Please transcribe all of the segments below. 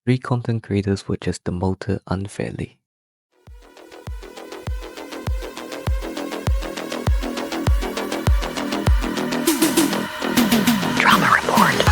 3 content creators were just demoted unfairly. Drama report.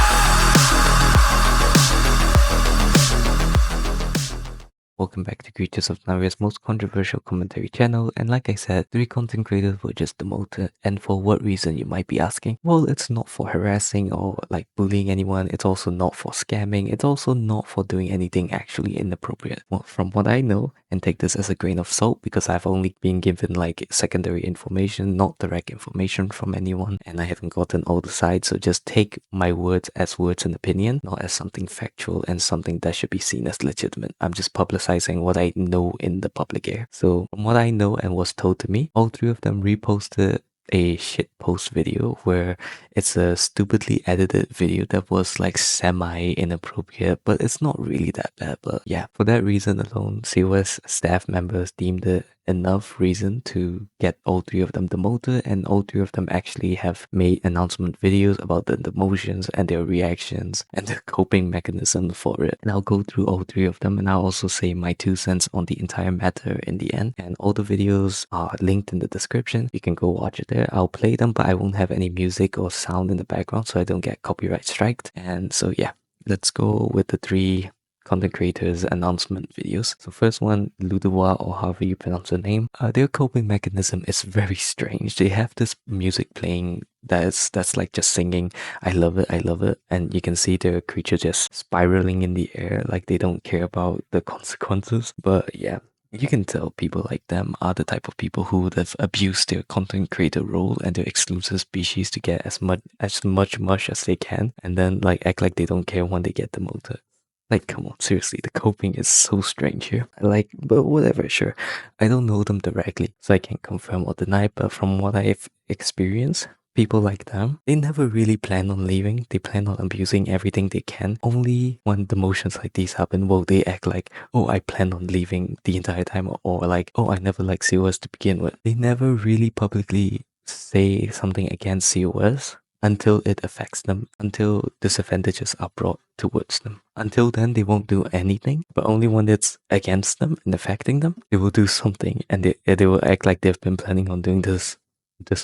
Welcome back to Creatures of Sonaria's most controversial commentary channel, and like I said, 3 content creators were just demoted. And for what reason, you might be asking? Well, it's not for harassing or like bullying anyone, it's also not for scamming, it's also not for doing anything actually inappropriate. Well, from what I know, and take this as a grain of salt because I've only been given like secondary information, not direct information from anyone, and I haven't gotten all the sides, so just take my words as words and opinion, not as something factual and something that should be seen as legitimate. I'm just publicizing what I know in the public air. So from what I know and was told to me, all 3 of them reposted a shitpost video where it's a stupidly edited video that was like semi inappropriate, but it's not really that bad. But yeah, for that reason alone, COS staff members deemed it enough reason to get all 3 of them demoted, and all 3 of them actually have made announcement videos about the demotions and their reactions and the coping mechanism for it. And I'll go through all 3 of them, and I'll also say my 2 cents on the entire matter in the end. And all the videos are linked in the description. You can go watch it there. I'll play them, but I won't have any music or sound in the background so I don't get copyright striked. And so yeah, let's go with the 3 content creators announcement videos. So first one, Loduwa, or however you pronounce the name, their coping mechanism is very strange. They have this music playing that's like just singing, I love it, and you can see their creature just spiraling in the air like they don't care about the consequences. But yeah, you can tell people like them are the type of people who would have abused their content creator role and their exclusive species to get as much mush as they can, and then like act like they don't care when they get demoted. Like, come on, seriously, the coping is so strange here. Like, but whatever, sure. I don't know them directly, so I can't confirm or deny, but from what I've experienced, people like them, they never really plan on leaving. They plan on abusing everything they can. Only when demotions like these happen will they act like, oh, I plan on leaving the entire time, or like, oh, I never liked COS to begin with. They never really publicly say something against COS until it affects them, until disadvantages are brought towards them. Until then, they won't do anything, but only when it's against them and affecting them, they will do something, and they will act like they've been planning on doing this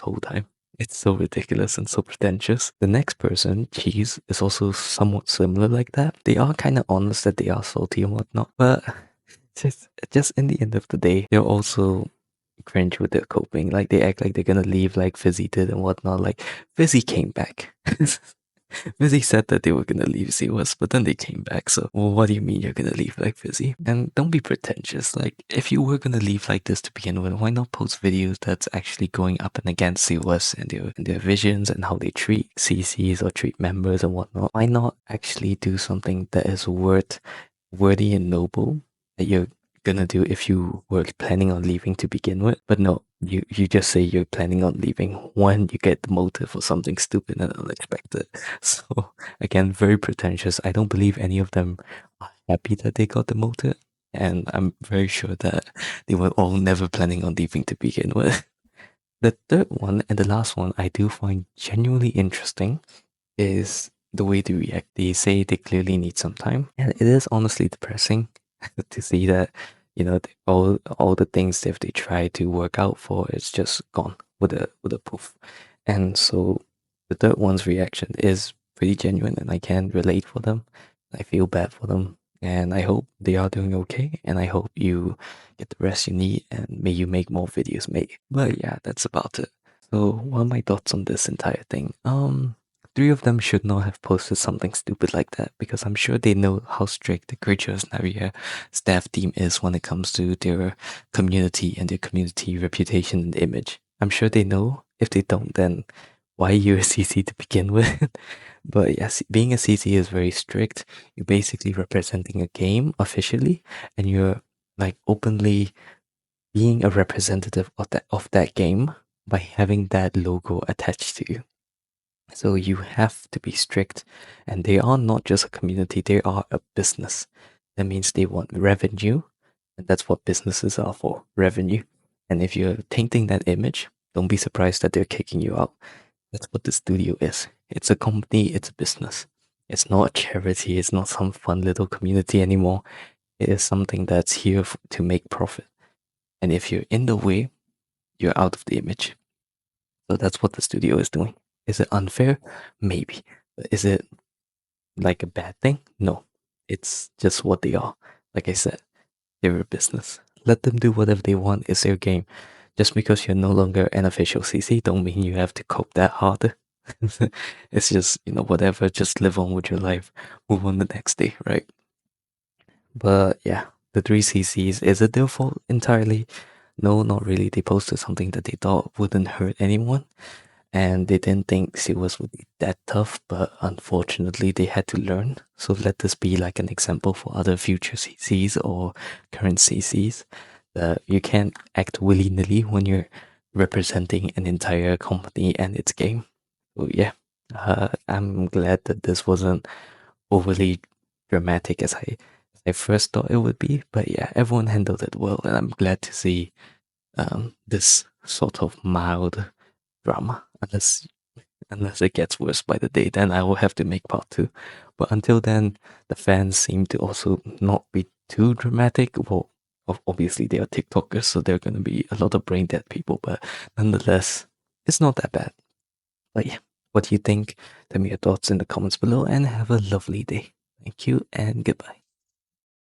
whole time. It's so ridiculous and so pretentious. The next person, Cheese, is also somewhat similar like that. They are kind of honest that they are salty and whatnot, but just in the end of the day, they're also cringe with their coping. Like, they act like they're gonna leave like Fizzy did and whatnot. Like, Fizzy came back. Fizzy said that they were gonna leave COS, but then they came back. So, well, what do you mean you're gonna leave like Fizzy? And don't be pretentious. Like, if you were gonna leave like this to begin with, why not post videos that's actually going up and against COS and their visions and how they treat CCs or treat members and whatnot? Why not actually do something that is worthy and noble that you're gonna do if you were planning on leaving to begin with? But no, you just say you're planning on leaving when you get demoted for something stupid and unexpected. So again, very pretentious. I don't believe any of them are happy that they got demoted, and I'm very sure that they were all never planning on leaving to begin with. The third one and the last one I do find genuinely interesting is the way they react. They say they clearly need some time, and it is honestly depressing to see that, you know, all the things that they try to work out for, it's just gone with a poof. And so the third one's reaction is pretty genuine, and I can relate for them. I feel bad for them, and I hope they are doing okay, and I hope you get the rest you need, and may you make more videos, mate. But yeah, that's about it. So what are my thoughts on this entire thing? 3 of them should not have posted something stupid like that, because I'm sure they know how strict the Creatures Sonaria staff team is when it comes to their community and their community reputation and image. I'm sure they know. If they don't, then why are you a CC to begin with? But yes, being a CC is very strict. You're basically representing a game officially, and you're like openly being a representative of that game by having that logo attached to you. So you have to be strict, and they are not just a community, they are a business. That means they want revenue, and that's what businesses are for, revenue. And if you're tainting that image, don't be surprised that they're kicking you out. That's what the studio is. It's a company, it's a business. It's not a charity, it's not some fun little community anymore. It is something that's here to make profit. And if you're in the way, you're out of the image. So that's what the studio is doing. Is it unfair? Maybe. But is it like a bad thing? No. It's just what they are. Like I said, they're a business. Let them do whatever they want. It's their game. Just because you're no longer an official CC, don't mean you have to cope that hard. It's just, whatever, just live on with your life. Move on the next day, right? But yeah, the three CCs, is it their fault entirely? No, not really. They posted something that they thought wouldn't hurt anyone, and they didn't think Siwas would be that tough, but unfortunately they had to learn. So let this be like an example for other future CCs or current CCs that you can't act willy-nilly when you're representing an entire company and its game. So yeah, I'm glad that this wasn't overly dramatic as I first thought it would be. But yeah, everyone handled it well, and I'm glad to see this sort of mild drama. Unless it gets worse by the day, then I will have to make part two. But until then, the fans seem to also not be too dramatic. Well, obviously they are TikTokers, so they're gonna be a lot of brain dead people. But nonetheless, it's not that bad. But yeah, what do you think? Tell me your thoughts in the comments below, and have a lovely day. Thank you and goodbye.